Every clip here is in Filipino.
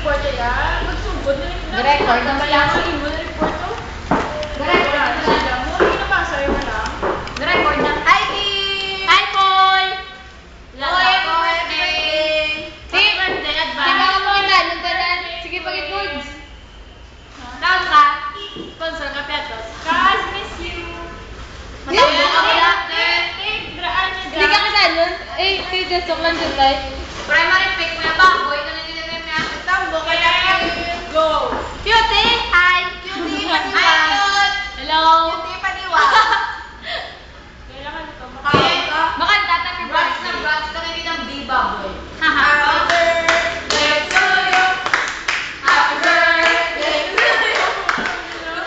report ya. Magsugod na rin. Record na ba yan? Imo na report to. Record na sila mo. Hindi na pasa rin na. Record na. Hi, Kim! Hi, Paul! Happy birthday! Happy birthday, advance. Di ba ako makita? Nung tanan. Sige, pag-goods. Tawag ka. Sponsor ka, Piatos. Guys, miss you. Matawag ka ba dati? Hindi ka kasanon? Eh, just lang dyan tayo. Primary pick mo yung baboy. Ito na nilagay mo yan. Tambo kaya go. Cutie! Hi! Cutie! Hi, Cute! Hello! Cutie, paniwa! Kailangan ito. Makanta, tapi branch na rin ng B-baboy. Haha! Birthday to you. Happy birthday to you!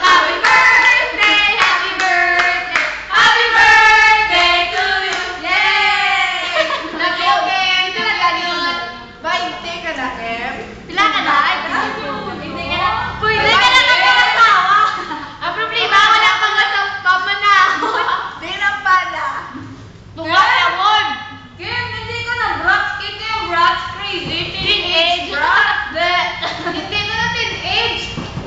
Happy birthday! Happy birthday! Happy birthday to you! Yay! Love you, Kim! Ito na ganun. Bainte ka na, Kim. Pila ka na? Ay, hindi ka na. Pwede ka na nagpapatawa. Ang problema, wala pang pamanahon. Di na pala. Tunga na won. Kim, hindi ka na drugs. Kim, yung drugs crazy. Teenage. Hindi ka na teenage.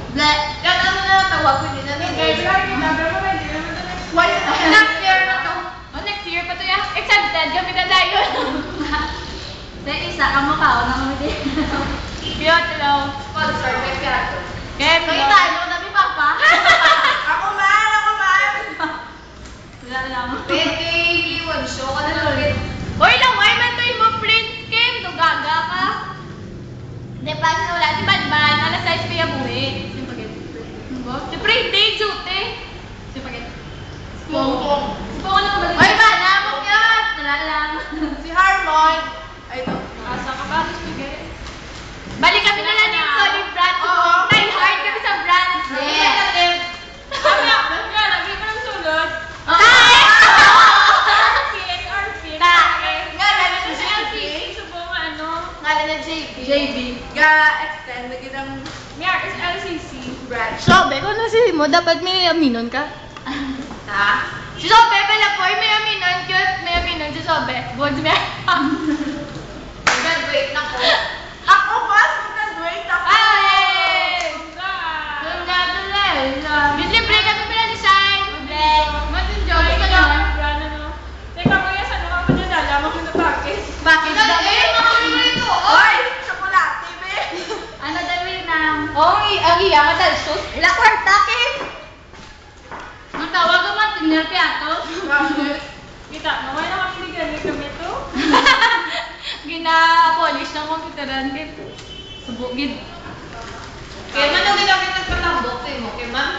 Bleh. Yan ano na tawag ko din na Okay, bilangin kita. Pero hindi naman ito next Why? Next year na to. Oh, next year pa to yan. Exempted. Kami na tayo. Sa isa, ang makao na kami din. Cute, hello. Sponsor, may piato. Kim, nakita nyo na mi Papa. Ako man. Wala lang. Pwede, iwan show ka na lang. Hoy, laway man to yung print, Kim. Dugaga ka. Hindi pa, wala. Si Badman, alas 6 kaya buwi. Si Paget. Si print day, sute. Si Paget. Pongpong. Si Pongpong lang ba? Hoy, bana mo yan. Wala lang. Si Harmon. Ay, ito. Asa ka ba? Balik kami na lang yung solid brand. Oo. Try hard kami sa brand. Yes. Lagi mo ng sulod. Tae! RP. Tae! Ngalan na Si JB. Subo nga ano? Ngalan na JB. JB. Ga-extend na ginang Miyar, si LCC. branch. Sobe, kung nasi mo, dapat may aminon ka. Ha? Si Sobe, pala po, may aminon. Cute, may aminon si Sobe. Bones me. Graduate na ko. Ako pa, mag-graduate ako. Ay! Congratulations! Libre ka pa pala design. Mag-enjoy ka naman. Teka, kuya, saan ka pa dyan? Alam mo na package. Bakit daw? Eh, makakalimutan ito. Oy! Chocolate, be! Ano daw yun na? Oo, ang iya ka dahil sus. Ila kwarta, Kim. Matawag ka ba? Tinir piatos? Bakit? Kita, naman na kami ni Gani kami to. Gina-polish ng computeran, Kim. Subugid. Kaya man ang ginamit ng patambok sa'yo mo, kaya man?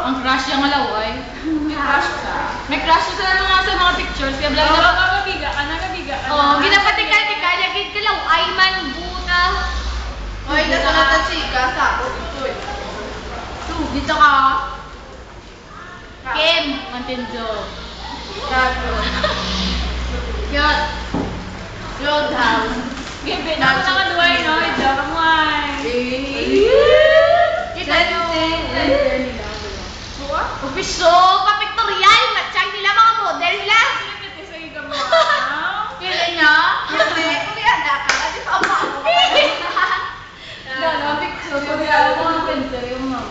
Ang crush yung alaway. May crush ka. May crush sa mga pictures. Kaya blang Oo, na. kagabiga ka na, gabiga ka na. Oo, ginapatikal-tikal. Yagid ka lang. Ay man, buta. Oy, nasa natin chika, sako. Uy. Dito ka. Kim, Mantinjo. Gago. Cute. Roadhouse. Gibe, na ako nakaduway, no? Ito ka mo ay. Kita nyo. Buwa? Opiso, pa-pictorial. Matsyang nila mga model nila. Sinipit sa iga mo. Kailan niya? Hindi, kulihan na ka. Di pa ako ako. Gano'n, picture. Pagkala ko ang printer yung mga.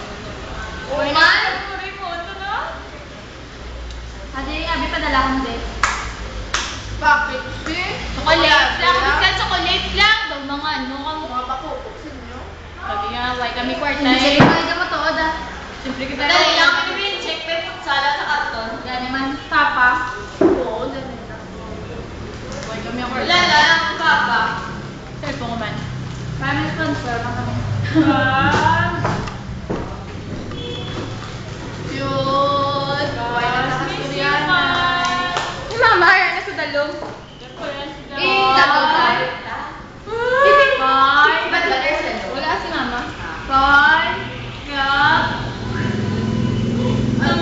Uy, Man? puri mo. Ito na. Ate, abi padala ko mo din. Bakit? Chocolates lang. Minsan chocolates lang. Daw mga ano ka mo. Mga papupuksin nyo. Sabi nga, why kami kwarta eh. Hindi ka matood ah. Siyempre kita. Dali lang kami rin check pa yung sala sa karton. Gani man. Tapa. Oo, ganun na. Why kami ang kwarta. Wala lang ang papa. Cellphone ko man. Family sponsor lang kami. Cute. Why na nakasuriyan na? Si mama, yan na sa dalong. Dalong tayo. Bye. Ba't ba there's a Wala si mama. Bye. Yeah.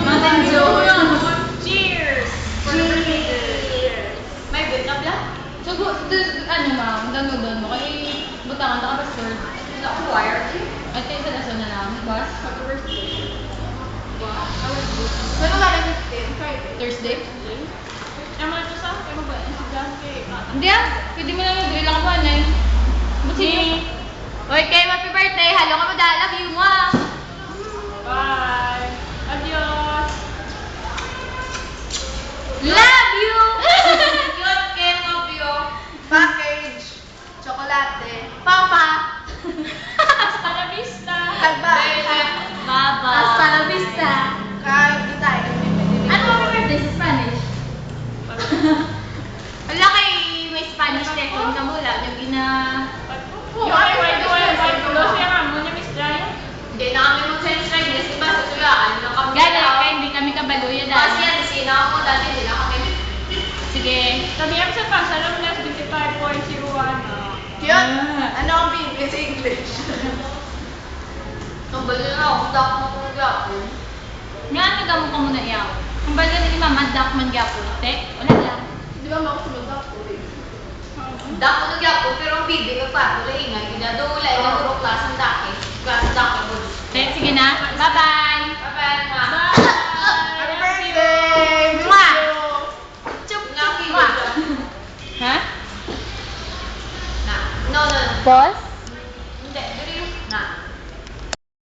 Matenjo. Cheers. May good na bla? So, ano ma'am, doon mo. Kaya butangan na ka ba, sir? Wala ko wire. At kayo sa lason na lang, boss? Ano ka na 15? Friday. Thursday? Naman ito sa akin, ba? Estudyante. Hindi ah, pwede mo lang yung drill lang ba na eh. Ba't sige? Uy, Kim, happy birthday. Halo ka mo dahil. Love you, mwah. Bye! Adios! Love you! Yun, Kim, of you. Package. Chocolate. Papa. Hasta la vista! Baba. Hasta la vista. Kain din tayo. Ano happy birthday sa Spanish? Wala kay may Spanish lesson ka mula. Yung ina... Yung ay, tulo siya nga mo niya, Miss Jaya. Hindi na kami mag-sensor. Kasi ba sa tulaan lang kami. Gano'n, kaya hindi kami kabaluya Kasi dahil. yan, sinaw ko dati. Hindi na kami. Sige. Sabi sa pasalam na 25.01. Yun. Ano ang bibig sa English? Ang balo na ako. Dak mo kung gapon. Nga, nagamong ka muna iyaw. Ang baga ni Mama, dak man gyapon. Te, wala lang. Di ba makusunod ako eh? Dak mo gapon. Pero ang bibig ang pato na ingay. Ginadula. Naguro klase ng daki. Klase ng daki mo. Te, sige na. Bye-bye. Bye-bye, ma. Happy birthday! Mwah! Chup na kilo Mwah! dyan. Ha? Na. No. Boss? Hindi. Dali. Na.